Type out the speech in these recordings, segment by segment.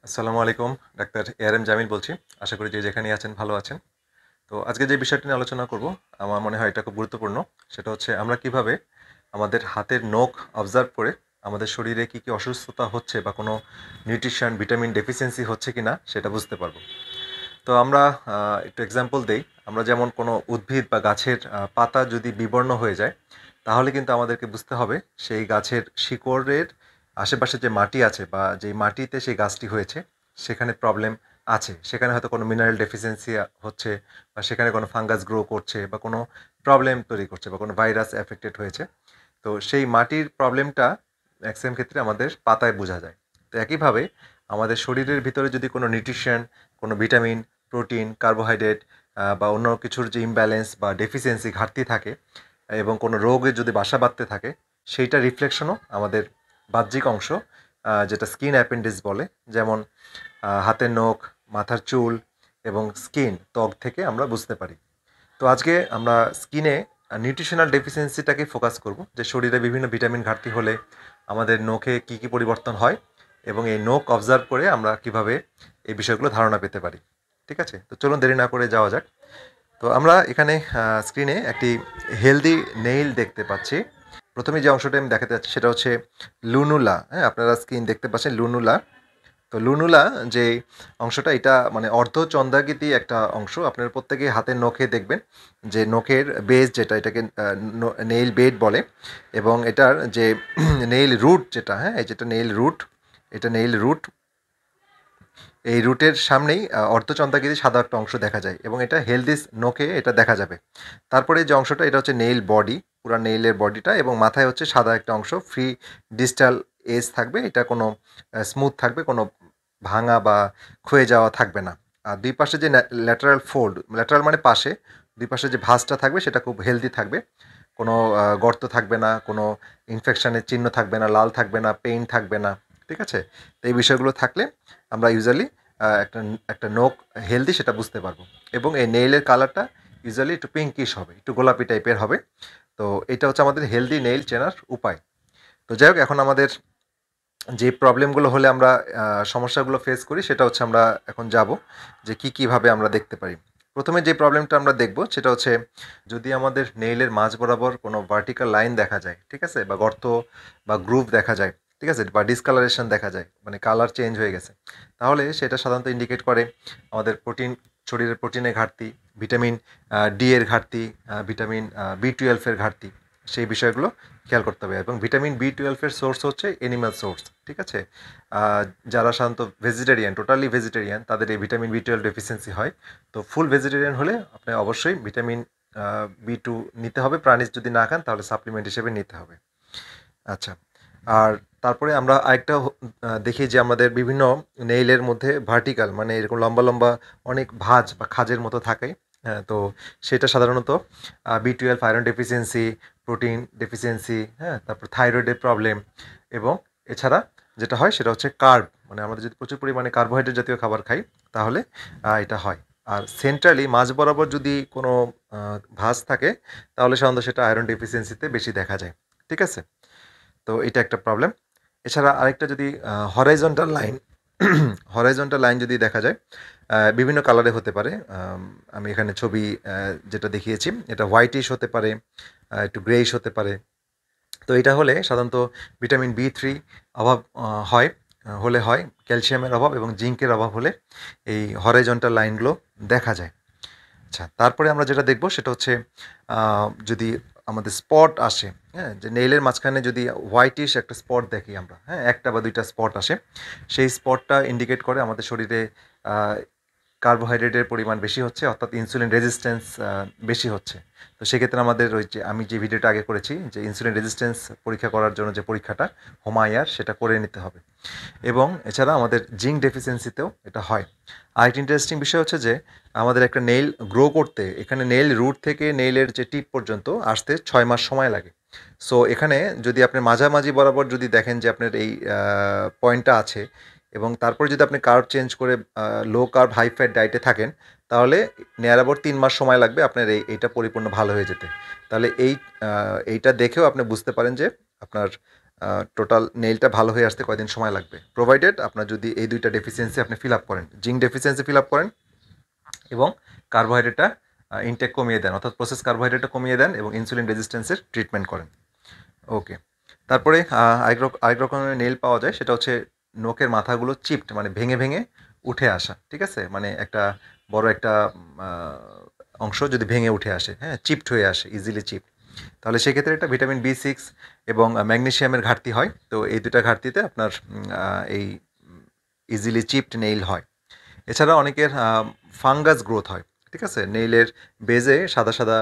আসসালামু আলাইকুম। Doctor ARM Jamil বলছি। আশা করি যে যেখানেই আছেন ভালো আছেন। তো আজকে যে বিষয়টি নিয়ে আলোচনা করব, আমার মনে হয় এটা খুব গুরুত্বপূর্ণ। সেটা হচ্ছে আমরা কিভাবে আমাদের হাতের নখ অবজার্ভ করে আমাদের শরীরে কী অসুস্থতা হচ্ছে বা কোনো নিউট্রিশন, ভিটামিন ডেফিসিয়েন্সি হচ্ছে কিনা সেটা বুঝতে পারবো। তো আমরা একটু এক্সাম্পল দেই। আমরা যেমন কোনো উদ্ভিদ বা গাছের পাতা যদি বিবর্ণ হয়ে যায়, তাহলে কিন্তু আমাদেরকে বুঝতে হবে সেই গাছের শিকড়ের আশেপাশে যে মাটি আছে বা যেই মাটিতে সেই গাছটি হয়েছে, সেখানে প্রবলেম আছে। সেখানে হয়তো কোনো মিনারেল ডেফিসিয়েন্সি হচ্ছে বা সেখানে কোনো ফাঙ্গাস গ্রো করছে বা কোনো প্রবলেম তৈরি করছে বা কোনো ভাইরাস এফেক্টেড হয়েছে। তো সেই মাটির প্রবলেমটা ম্যাক্সিমাম ক্ষেত্রে আমাদের পাতায় বোঝা যায়। তো একইভাবে আমাদের শরীরের ভিতরে যদি কোনো নিউট্রিশন, কোনো ভিটামিন, প্রোটিন, কার্বোহাইড্রেট বা অন্য কিছুর যে ইমব্যালেন্স বা ডেফিসিয়েন্সি ঘাটতি থাকে এবং কোনো রোগে যদি বাসা বাঁধতে থাকে, সেইটার রিফ্লেকশনও আমাদের বাহ্যিক অংশ, যেটা স্কিন অ্যাপেন্ডিক্স বলে, যেমন হাতের নখ, মাথার চুল এবং স্কিন, ত্বক থেকে আমরা বুঝতে পারি। তো আজকে আমরা স্কিনে নিউট্রিশনাল ডেফিসিয়েন্সিটাকে ফোকাস করব, যে শরীরে বিভিন্ন ভিটামিন ঘাটতি হলে আমাদের নখে কী কী পরিবর্তন হয় এবং এই নখ অবজার্ভ করে আমরা কিভাবে এই বিষয়গুলো ধারণা পেতে পারি। ঠিক আছে? তো চলুন দেরি না করে যাওয়া যাক। তো আমরা এখানে স্ক্রিনে একটি হেলদি নেইল দেখতে পাচ্ছি। প্রথমে যে অংশটা আমি দেখাতে যাচ্ছি সেটা হচ্ছে লুনুলা। হ্যাঁ, আপনারা স্ক্রিন দেখতে পাচ্ছেন লুনুলা। তো লুনুলা যে অংশটা, এটা মানে অর্ধচন্দ্রাকৃতি একটা অংশ। আপনারা প্রত্যেকেই হাতের নখে দেখবেন যে নখের বেস যেটা, এটাকে নেইল বেড বলে, এবং এটার যে নেইল রুট যেটা, হ্যাঁ, এই যেটা নেইল রুট, এটা নেইল রুট, এই রুটের সামনেই অর্ধচন্দ্রাকৃতি সাদা একটা অংশ দেখা যায় এবং এটা হেলদি নখে এটা দেখা যাবে। তারপরে যে অংশটা, এটা হচ্ছে নেইল বডি, পুরা নেইলের বডিটা, এবং মাথায় হচ্ছে সাদা একটা অংশ, ফ্রি ডিস্টাল এজ থাকবে, এটা কোনো স্মুথ থাকবে, কোনো ভাঙা বা ক্ষয়ে যাওয়া থাকবে না। আর দুই পাশে যে ল্যাটারাল ফোল্ড, ল্যাটারাল মানে পাশে, দুই পাশে যে ভাঁজটা থাকবে সেটা খুব হেলদি থাকবে, কোনো গর্ত থাকবে না, কোনো ইনফেকশনের চিহ্ন থাকবে না, লাল থাকবে না, পেইন থাকবে না। ঠিক আছে? তো এই বিষয়গুলো থাকলে আমরা ইউজুয়ালি একটা একটা নখ হেলদি সেটা বুঝতে পারবো। এবং এই নেইলের কালারটা ইউজুয়ালি একটু পিঙ্কিশ হবে, একটু গোলাপি টাইপের হবে। তো এটা হচ্ছে আমাদের হেলদি নেইল চেনার উপায়। তো যাই হোক, এখন আমাদের যে প্রবলেমগুলো হলে আমরা সমস্যাগুলো ফেস করি, সেটা হচ্ছে আমরা এখন যাব যে কীভাবে আমরা দেখতে পারি। প্রথমে যে প্রবলেমটা আমরা দেখব সেটা হচ্ছে, যদি আমাদের নেইলের মাঝ বরাবর কোনো ভার্টিক্যাল লাইন দেখা যায়, ঠিক আছে, বা গর্ত বা গ্রুভ দেখা যায়, ঠিক আছে, বা ডিসকালারেশন দেখা যায়, মানে কালার চেঞ্জ হয়ে গেছে, তাহলে সেটা সাধারণত ইন্ডিকেট করে আমাদের প্রোটিন, শরীরের প্রোটিনের ঘাটতি, ভিটামিন ডি এর ঘাটতি, ভিটামিন বি12 এর ঘাটতি। সেই বিষয়গুলো খেয়াল করতে হবে। এবং ভিটামিন বি12 এর সোর্স হচ্ছে এনিম্যাল সোর্স। ঠিক আছে? যারা সাধারণত ভেজিটেরিয়ান, টোটালি ভেজিটেরিয়ান, তাদের এই ভিটামিন বি12 ডেফিসিয়েন্সি হয়। তো ফুল ভেজিটেরিয়ান হলে আপনি অবশ্যই ভিটামিন বি2 নিতে হবে। প্রাণীজ যদি না খান তাহলে সাপ্লিমেন্ট হিসেবে নিতে হবে। আচ্ছা। আর তারপরে আমরা আরেকটা দেখি যে আমাদের বিভিন্ন নেইলের মধ্যে ভার্টিক্যাল, মানে এরকম লম্বা লম্বা অনেক ভাঁজ বা খাঁজের মতো থাকে। হ্যাঁ, তো সেটা সাধারণত বি12 আয়রন ডেফিসিয়েন্সি, প্রোটিন ডেফিসিয়েন্সি, হ্যাঁ, তারপর থাইরয়েডের প্রবলেম, এবং এছাড়া যেটা হয় সেটা হচ্ছে কার্ব, মানে আমাদের যদি প্রচুর পরিমাণে কার্বোহাইড্রেট জাতীয় খাবার খাই তাহলে এটা হয়। আর সেন্ট্রালি মাঝ বরাবর যদি কোনো ভাঁজ থাকে, তাহলে সাধারণত সেটা আয়রন ডেফিসিয়েন্সিতে বেশি দেখা যায়। ঠিক আছে? তো এটা একটা প্রবলেম। এছাড়া আরেকটা, যদি হরাইজন্টাল লাইন হরাইজন্টাল লাইন যদি দেখা যায়, বিভিন্ন কালারে হতে পারে। আমি এখানে ছবি যেটা দেখিয়েছি, এটা হোয়াইটিশ হতে পারে, একটু গ্রেইশ হতে পারে। তো এটা হলে সাধারণত ভিটামিন বি3 অভাব হয়, হলে হয়, ক্যালসিয়ামের অভাব এবং জিঙ্কের অভাব হলে এই হরাইজন্টাল লাইনগুলো দেখা যায়। আচ্ছা, তারপরে আমরা যেটা দেখব সেটা হচ্ছে, যদি আমাদের স্পট আসে, হ্যাঁ, যে নেইলের মাঝখানে যদি হোয়াইটিশ একটা স্পট দেখি আমরা, হ্যাঁ, একটা বা দুইটা স্পট আসে, সেই স্পটটা ইন্ডিকেট করে আমাদের শরীরে কার্বোহাইড্রেটের পরিমাণ বেশি হচ্ছে, অর্থাৎ ইনসুলিন রেজিস্ট্যান্স বেশি হচ্ছে। তো সেক্ষেত্রে আমাদের ওই যে আমি যে ভিডিওটা আগে করেছি, যে ইনসুলিন রেজিস্ট্যান্স পরীক্ষা করার জন্য যে পরীক্ষাটা হোমায়ার, সেটা করে নিতে হবে। এবং এছাড়া আমাদের জিঙ্ক ডেফিসিয়েন্সিতেও এটা হয়। আরেকটি ইন্টারেস্টিং বিষয় হচ্ছে যে আমাদের একটা নেইল গ্রো করতে, এখানে নেইল রুট থেকে নেইলের যে টিপ পর্যন্ত আসতে 6 মাস সময় লাগে। সো এখানে যদি আপনি মাঝামাঝি বরাবর যদি দেখেন যে আপনার এই পয়েন্টটা আছে, এবং তারপরে যদি আপনি কার্ব চেঞ্জ করে লো কার্ব হাই ফ্যাট ডায়েটে থাকেন, তাহলে নিয়ার অ্যাবাউট 3 মাস সময় লাগবে আপনার এইটা পরিপূর্ণ ভালো হয়ে যেতে। তাহলে এইটা দেখেও আপনি বুঝতে পারেন যে আপনার টোটাল নেইলটা ভালো হয়ে আসতে কয়দিন সময় লাগবে, প্রোভাইডেড আপনার যদি এই দুইটা ডেফিসিয়েন্সি আপনি ফিল আপ করেন, জিঙ্ক ডেফিসিয়েন্সি ফিল আপ করেন এবং কার্বোহাইড্রেটটা ইনটেক কমিয়ে দেন, অর্থাৎ প্রসেস কার্বোহাইড্রেটটা কমিয়ে দেন এবং ইনসুলিন রেজিস্ট্যান্সের ট্রিটমেন্ট করেন। ওকে, তারপরে আরেক রকমের নেইল পাওয়া যায়, সেটা হচ্ছে নোকের মাথাগুলো চিপড, মানে ভেঙে ভেঙে উঠে আসা, ঠিক আছে, মানে একটা বড় একটা অংশ যদি ভেঙে উঠে আসে, হ্যাঁ, চিপড হয়ে আসে, ইজিলি চিপড, তাহলে সেক্ষেত্রে একটা ভিটামিন B6 এবং ম্যাগনেসিয়ামের ঘাটতি হয়। তো এই দুটা ঘাটতিতে আপনার এই ইজিলি চিপড নেইল হয়। এছাড়া অনেকের ফাঙ্গাস গ্রোথ হয়, ঠিক আছে, নেইলের বেজে সাদা সাদা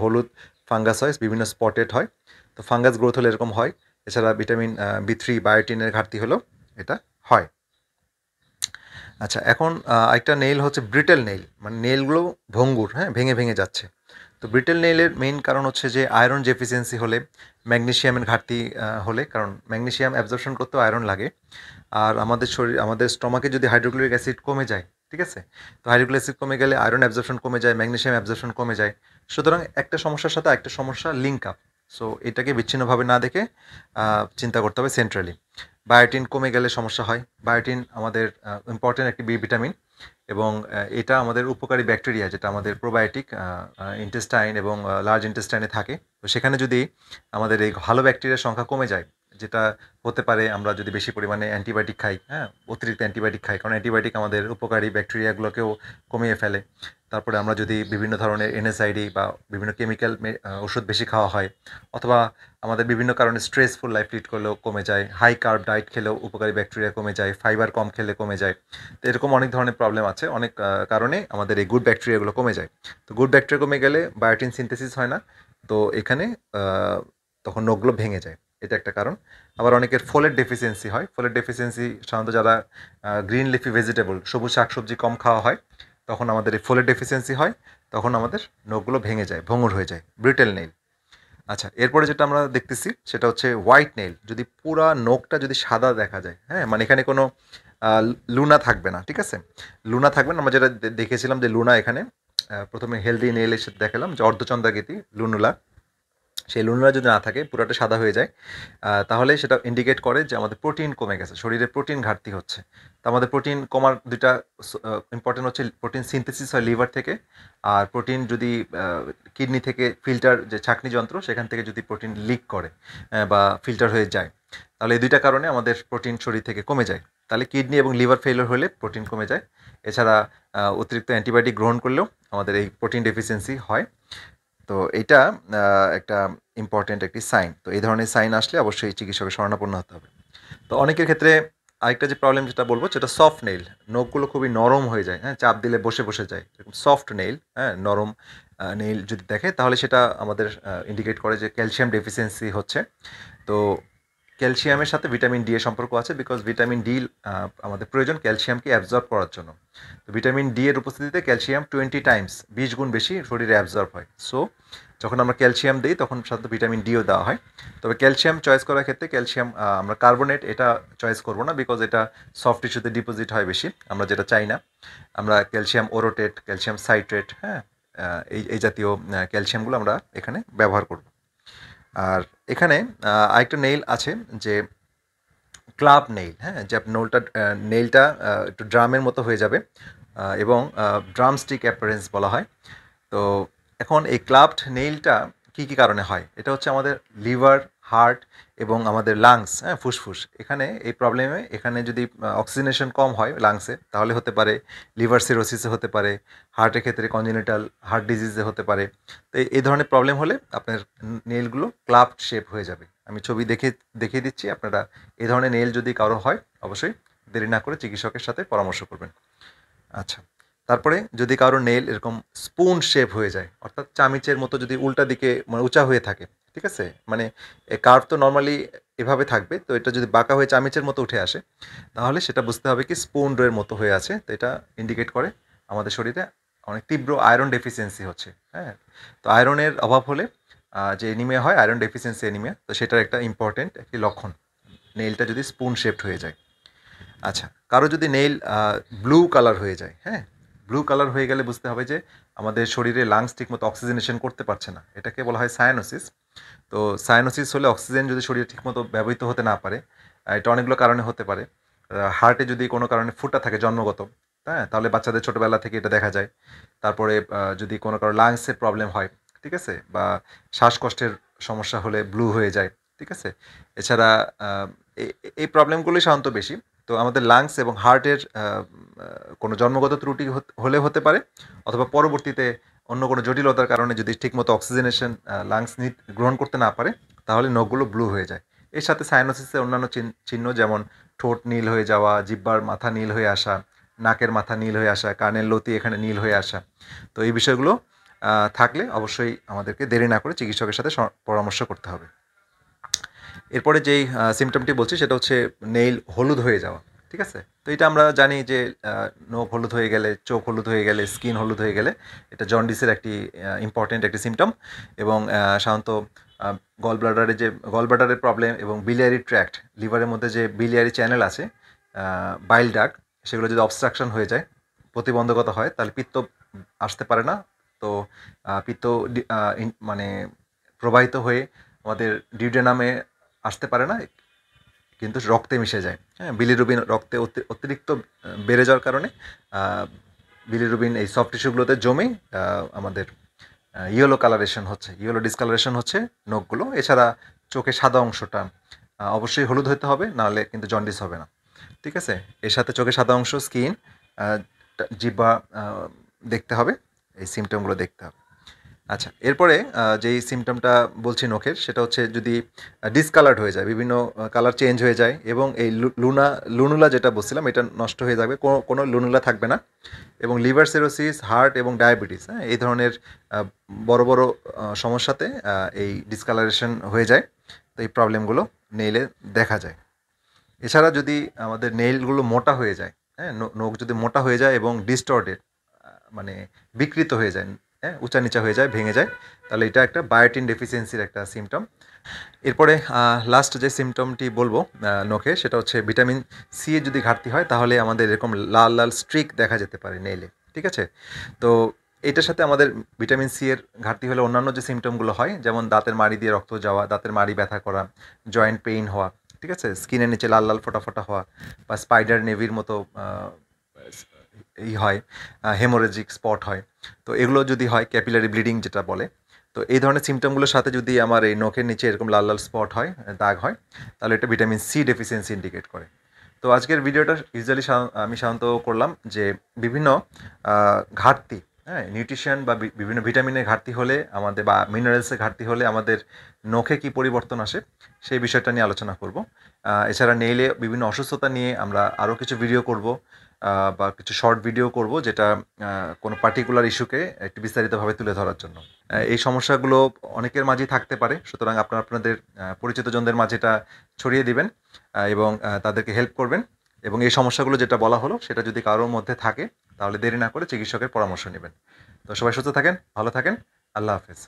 হলুদ ফাঙ্গাস হয়, বিভিন্ন স্পটেড হয়। তো ফাঙ্গাস গ্রোথ হলে এরকম হয়। এছাড়া ভিটামিন B3 বায়োটিনের ঘাটতি হলেও এটা হয়। আচ্ছা, এখন একটা নেইল হচ্ছে ব্রিটেল নেইল, মানে নেইলগুলো ভঙ্গুর, হ্যাঁ, ভেঙে ভেঙে যাচ্ছে। তো ব্রিটেল নেইলের মেইন কারণ হচ্ছে যে আয়রন ডেফিসিয়েন্সি হলে, ম্যাগনেসিয়ামের ঘাটতি হলে, কারণ ম্যাগনেসিয়াম অ্যাবজর্পশন করতেও আয়রন লাগে। আর আমাদের স্টমাকে যদি হাইড্রোক্লোরিক অ্যাসিড কমে যায়, ঠিক আছে, তো হাইড্রোক্লোরিক অ্যাসিড কমে গেলে আয়রন অ্যাবজর্পশন কমে যায়, ম্যাগনেসিয়াম অ্যাবজর্পশন কমে যায়। সুতরাং একটা সমস্যার সাথে একটা সমস্যা লিঙ্ক আপ। সো এটাকে বিচ্ছিন্নভাবে না দেখে চিন্তা করতে হবে সেন্ট্রালি। বায়োটিন কমে গেলে সমস্যা হয়। বায়োটিন আমাদের ইম্পর্টেন্ট একটি বি ভিটামিন এবং এটা আমাদের উপকারী ব্যাকটেরিয়া, যেটা আমাদের প্রোবায়োটিক ইন্টেস্টাইন এবং লার্জ ইন্টেস্টাইনে থাকে। তো সেখানে যদি আমাদের এই ভালো ব্যাকটেরিয়ার সংখ্যা কমে যায়, যেটা হতে পারে আমরা যদি বেশি পরিমাণে অ্যান্টিবায়োটিক খাই, হ্যাঁ, অতিরিক্ত অ্যান্টিবায়োটিক খাই, কারণ অ্যান্টিবায়োটিক আমাদের উপকারী ব্যাকটেরিয়াগুলোকেও কমিয়ে ফেলে। তারপরে আমরা যদি বিভিন্ন ধরনের NSAID বা বিভিন্ন কেমিক্যাল ওষুধ বেশি খাওয়া হয়, অথবা আমাদের বিভিন্ন কারণে স্ট্রেসফুল লাইফ লিড করলেও কমে যায়, হাই কার্ব ডায়েট খেলেও উপকারী ব্যাকটেরিয়া কমে যায়, ফাইবার কম খেলে কমে যায়। তো এরকম অনেক ধরনের প্রবলেম আছে, অনেক কারণে আমাদের এই গুড ব্যাকটেরিয়াগুলো কমে যায়। তো গুড ব্যাকটেরিয়া কমে গেলে বায়োটিন সিনথেসিস হয় না, তো এখানে তখন নখগুলো ভেঙে যায়, এটা একটা কারণ। আবার অনেকের ফোলেট ডেফিসিয়েন্সি হয়। ফোলেট ডেফিসিয়েন্সি সাধারণত যারা গ্রিন লিফি ভেজিটেবল, সবুজ শাকসবজি কম খাওয়া হয়, তখন আমাদের এই ফোলেট ডেফিসিয়েন্সি হয়, তখন আমাদের নখগুলো ভেঙে যায়, ভঙ্গুর হয়ে যায়, ব্রিটেল নেইল। আচ্ছা, এরপরে যেটা আমরা দেখতেছি সেটা হচ্ছে হোয়াইট নেইল। যদি পুরা নখটা যদি সাদা দেখা যায়, হ্যাঁ, মানে এখানে কোনো লুনা থাকবে না, ঠিক আছে, লুনা থাকবে না। আমরা যেটা দেখেছিলাম যে লুনা এখানে প্রথমে হেলদি নেইল এসে দেখালাম যে অর্ধচন্দ্রাকৃতি লুনুলা, সেই লুনুলা যদি না থাকে, পুরোটা সাদা হয়ে যায়, তাহলে সেটা ইন্ডিকেট করে যে আমাদের প্রোটিন কমে গেছে, শরীরে প্রোটিন ঘাটতি হচ্ছে। তো আমাদের প্রোটিন কমার দুইটা ইম্পর্টেন্ট হচ্ছে, প্রোটিন সিনথেসিস হয় লিভার থেকে, আর প্রোটিন যদি কিডনি থেকে ফিল্টার, যে ছাঁকনি যন্ত্র, সেখান থেকে যদি প্রোটিন লিক করে বা ফিল্টার হয়ে যায়, তাহলে এই দুইটা কারণে আমাদের প্রোটিন শরীর থেকে কমে যায়। তাহলে কিডনি এবং লিভার ফেলিওর হলে প্রোটিন কমে যায়। এছাড়া অতিরিক্ত অ্যান্টিবায়োটিক গ্রহণ করলেও আমাদের এই প্রোটিন ডেফিসিয়েন্সি হয়। তো এইটা একটা ইম্পর্টেন্ট একটি সাইন। তো এই ধরনের সাইন আসলে অবশ্যই চিকিৎসকের শরণাপন্ন হতে হবে। তো অনেকের ক্ষেত্রে আরেকটা যে প্রবলেম যেটা বলবো, সেটা সফট নেইল। নখগুলো খুবই নরম হয়ে যায়, হ্যাঁ, চাপ দিলে বসে বসে যায়, এরকম সফট নেইল, হ্যাঁ, নরম নেইল যদি দেখে, তাহলে সেটা আমাদের ইন্ডিকেট করে যে ক্যালসিয়াম ডেফিসিয়েন্সি হচ্ছে। তো ক্যালসিয়ামের সাথে ভিটামিন ডি এর সম্পর্ক আছে, বিকজ ভিটামিন ডি আমাদের প্রয়োজন ক্যালসিয়ামকে অ্যাবজর্ব করার জন্য। তো ভিটামিন ডি এর উপস্থিতিতে ক্যালসিয়াম 20 টাইমস, 20 গুণ বেশি শরীরে অ্যাবজর্ব হয়। সো যখন আমরা ক্যালসিয়াম দিই, তখন সাধারণত ভিটামিন ডিও দেওয়া হয়। তবে ক্যালসিয়াম চয়েস করার ক্ষেত্রে ক্যালসিয়াম আমরা কার্বনেট এটা চয়েস করব না, বিকজ এটা সফট টিস্যুতে ডিপোজিট হয় বেশি, আমরা যেটা চাই না। আমরা ক্যালসিয়াম ওরোটেট, ক্যালসিয়াম সাইট্রেট, হ্যাঁ, এই জাতীয় ক্যালসিয়ামগুলো আমরা এখানে ব্যবহার করব। আর এখানে আরেকটা নেইল আছে যে ক্লাব নেইল, হ্যাঁ, যে নেইলটা একটু ড্রামের মতো হয়ে যাবে এবং ড্রামস্টিক অ্যাপারেন্স বলা হয়। তো এখন এই ক্লাবড নেইলটা কী কী কারণে হয়? এটা হচ্ছে আমাদের লিভার, হার্ট এবং আমাদের লাংস, হ্যাঁ, ফুসফুস, এখানে এই প্রবলেমে, এখানে যদি অক্সিজেনেশন কম হয় লাংসে, তাহলে হতে পারে লিভার সিরোসিসে হতে পারে, হার্টের ক্ষেত্রে কনজেনিটাল হার্ট ডিজিজে হতে পারে। তো এই ধরনের প্রবলেম হলে আপনার নেইলগুলো ক্লাবড শেপ হয়ে যাবে। আমি ছবি দেখিয়ে দিচ্ছি, আপনারা এই ধরনের নেইল যদি কারো হয়, অবশ্যই দেরি না করে চিকিৎসকের সাথে পরামর্শ করবেন। আচ্ছা, তারপরে যদি কারো নেইল এরকম স্পুন শেপ হয়ে যায়, অর্থাৎ চামিচের মতো যদি উল্টা দিকে মানে উঁচা হয়ে থাকে, ঠিক আছে, মানে কার্ভ তো নর্মালি এভাবে থাকবে, তো এটা যদি বাঁকা হয়ে চামিচের মতো উঠে আসে, তাহলে সেটা বুঝতে হবে কি স্পুন ডোয়ের মতো হয়ে আছে। তো এটা ইন্ডিকেট করে আমাদের শরীরে অনেক তীব্র আয়রন ডেফিসিয়েন্সি হচ্ছে, হ্যাঁ। তো আয়রনের অভাব হলে যে এনিমিয়া হয়, আয়রন ডেফিসিয়েন্সি এনিমিয়া, তো সেটার একটা ইম্পর্টেন্ট একটি লক্ষণ, নেইলটা যদি স্পুন শেপড হয়ে যায়। আচ্ছা, কারো যদি নেইল ব্লু কালার হয়ে যায়, হ্যাঁ, ব্লু কালার হয়ে গেলে বুঝতে হবে যে আমাদের শরীরে লাংস ঠিকমতো অক্সিজেনেশন করতে পারছে না, এটাকে বলা হয় সায়ানোসিস। তো সায়ানোসিস হলে অক্সিজেন যদি শরীরে ঠিকমতো ব্যবহৃত হতে না পারে, এটা অনেকগুলো কারণে হতে পারে। হার্টে যদি কোনো কারণে ফুটা থাকে জন্মগত, হ্যাঁ, তাহলে বাচ্চাদের ছোটোবেলা থেকে এটা দেখা যায়। তারপরে যদি কোনো কারো লাংসের প্রবলেম হয়, ঠিক আছে, বা শ্বাসকষ্টের সমস্যা হলে ব্লু হয়ে যায়, ঠিক আছে। এছাড়া এই প্রবলেমগুলোই সাধারণত বেশি। তো আমাদের লাংস এবং হার্টের কোনো জন্মগত ত্রুটি হলে হতে পারে, অথবা পরবর্তীতে অন্য কোনো জটিলতার কারণে যদি ঠিকমতো অক্সিজেনেশন লাংস গ্রহণ করতে না পারে, তাহলে নখগুলো ব্লু হয়ে যায়। এর সাথে সাইনোসিসের অন্যান্য চিহ্ন যেমন ঠোঁট নীল হয়ে যাওয়া, জিহ্বার মাথা নীল হয়ে আসা, নাকের মাথা নীল হয়ে আসা, কানের লতি এখানে নীল হয়ে আসা। তো এই বিষয়গুলো থাকলে অবশ্যই আমাদেরকে দেরি না করে চিকিৎসকের সাথে পরামর্শ করতে হবে। এরপরে যেই সিমটমটি বলছি সেটা হচ্ছে নেইল হলুদ হয়ে যাওয়া, ঠিক আছে। তো এটা আমরা জানি যে নখ হলুদ হয়ে গেলে, চোখ হলুদ হয়ে গেলে, স্কিন হলুদ হয়ে গেলে এটা জন্ডিসের একটি ইম্পর্টেন্ট একটি সিমটম। এবং সাধারণত গল ব্লাডারের প্রবলেম এবং বিলিয়ারি ট্র্যাক্ট, লিভারের মধ্যে যে বিলিয়ারি চ্যানেল আছে, বাইল ডাক, সেগুলো যদি অবস্ট্রাকশন হয়ে যায়, প্রতিবন্ধকতা হয়, তাহলে পিত্ত আসতে পারে না। তো পিত্ত মানে প্রবাহিত হয়ে আমাদের ডিউডেনামে আসতে পারে না, কিন্তু রক্তে মিশে যায়। হ্যাঁ, বিলিরুবিন রক্তে অতিরিক্ত বেড়ে যাওয়ার কারণে বিলিরুবিন এই সফট টিস্যুগুলোতে জমে আমাদের ইয়েলো কালারেশন হচ্ছে, ইয়েলো ডিসকালারেশন হচ্ছে নখগুলো। এছাড়া চোখের সাদা অংশটা অবশ্যই হলুদ হতে হবে, নাহলে কিন্তু জন্ডিস হবে না, ঠিক আছে। এর সাথে চোখের সাদা অংশ, স্কিন, জিহ্বা দেখতে হবে, এই সিমটমগুলো দেখতে হবে। আচ্ছা, এরপরে যেই সিমটমটা বলছি নখের, সেটা হচ্ছে যদি ডিসকালার্ড হয়ে যায়, বিভিন্ন কালার চেঞ্জ হয়ে যায়, এবং এই লুনুলা যেটা বলছিলাম এটা নষ্ট হয়ে যাবে, কোনো লুনুলা থাকবে না। এবং লিভার সিরোসিস, হার্ট এবং ডায়াবেটিস, হ্যাঁ, এই ধরনের বড় বড় সমস্যাতে এই ডিসকালারেশন হয়ে যায়। তো এই প্রবলেমগুলো নেইলে দেখা যায়। এছাড়া যদি আমাদের নেইলগুলো মোটা হয়ে যায়, হ্যাঁ, নখ যদি মোটা হয়ে যায় এবং ডিস্টর্টেড, মানে বিকৃত হয়ে যায়, হ্যাঁ, উঁচা নিচা হয়ে যায়, ভেঙে যায়, তাহলে এটা একটা বায়োটিন ডেফিসিয়েন্সির একটা সিমটম। এরপরে লাস্ট যে সিমটমটি বলবো নখে, সেটা হচ্ছে ভিটামিন সি এর যদি ঘাটতি হয়, তাহলে আমাদের এরকম লাল লাল স্ট্রিক দেখা যেতে পারে নেইলে, ঠিক আছে। তো এটার সাথে আমাদের ভিটামিন সি এর ঘাটতি হলে অন্যান্য যে সিমটমগুলো হয়, যেমন দাঁতের মাড়ি দিয়ে রক্ত যাওয়া, দাঁতের মাড়ি ব্যথা করা, জয়েন্ট পেইন হওয়া, ঠিক আছে, স্কিনের নিচে লাল লাল ফোটা ফোটা হওয়া, বা স্পাইডার নেভির মতো হয়, হেমোরেজিক স্পট হয়। তো এগুলো যদি হয়, ক্যাপিলারি ব্লিডিং যেটা বলে, তো এই ধরনের সিমটমগুলোর সাথে যদি আমার এই নখের নিচে এরকম লাল লাল স্পট হয়, দাগ হয়, তাহলে এটা ভিটামিন সি ডেফিসিয়েন্সি ইন্ডিকেট করে। তো আজকের ভিডিওটা ইউজুয়ালি আমি সাধারণত করলাম যে বিভিন্ন ঘাটতি, হ্যাঁ, নিউট্রিশন বা বিভিন্ন ভিটামিনের ঘাটতি হলে আমাদের, বা মিনারেলসের ঘাটতি হলে আমাদের নখে কী পরিবর্তন আসে, সেই বিষয়টা নিয়ে আলোচনা করব। এছাড়া নেইলে বিভিন্ন অসুস্থতা নিয়ে আমরা আরও কিছু ভিডিও করব, বা কিছু শর্ট ভিডিও করব, যেটা কোনো পার্টিকুলার ইস্যুকে একটু বিস্তারিতভাবে তুলে ধরার জন্য। এই সমস্যাগুলো অনেকের মাঝেই থাকতে পারে, সুতরাং আপনাদের পরিচিতজনদের মাঝে এটা ছড়িয়ে দিবেন, এবং তাদেরকে হেল্প করবেন। এবং এই সমস্যাগুলো যেটা বলা হলো, সেটা যদি কারোর মধ্যে থাকে, তাহলে দেরি না করে চিকিৎসকের পরামর্শ নেবেন। তো সবাই সুস্থ থাকেন, ভালো থাকেন, আল্লাহ হাফেজ।